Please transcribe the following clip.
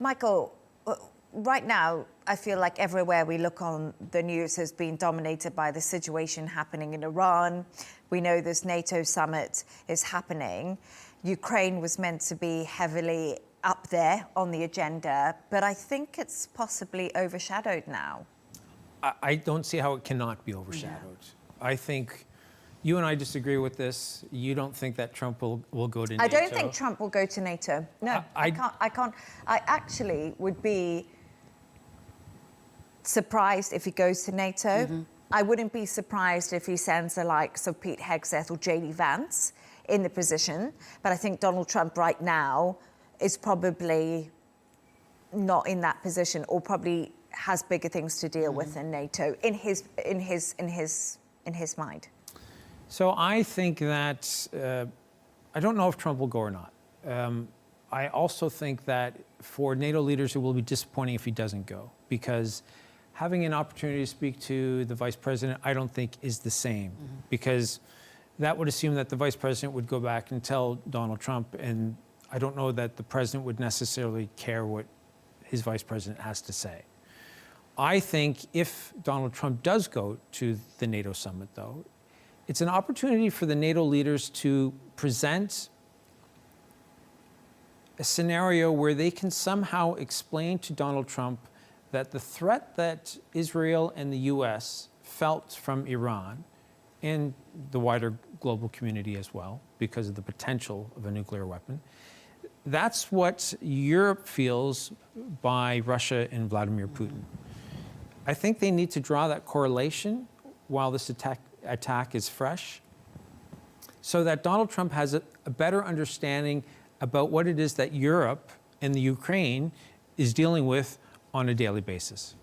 Michael, right now, I feel like everywhere we look on the news has been dominated by the situation happening in Iran. We know this NATO summit is happening. Ukraine was meant to be heavily up there on the agenda, but I think it's possibly overshadowed now. I don't see how it cannot be overshadowed. Yeah. I think you and I disagree with this. You don't think that Trump will go to NATO. I don't think Trump will go to NATO. No, I can't. I actually would be surprised if he goes to NATO. Mm-hmm. I wouldn't be surprised if he sends the likes of Pete Hegseth or J.D. Vance in the position. But I think Donald Trump right now is probably not in that position, or probably has bigger things to deal with than NATO in his mind. So I think that I don't know if Trump will go or not. I also think that for NATO leaders, it will be disappointing if he doesn't go, because having an opportunity to speak to the vice president, I don't think is the same, because that would assume that the vice president would go back and tell Donald Trump, and I don't know that the president would necessarily care what his vice president has to say. I think if Donald Trump does go to the NATO summit, though, it's an opportunity for the NATO leaders to present a scenario where they can somehow explain to Donald Trump that the threat that Israel and the U.S. felt from Iran, and the wider global community as well, because of the potential of a nuclear weapon, that's what Europe feels by Russia and Vladimir Putin. I think they need to draw that correlation while this attack is fresh, so that Donald Trump has a better understanding about what it is that Europe and the Ukraine is dealing with on a daily basis.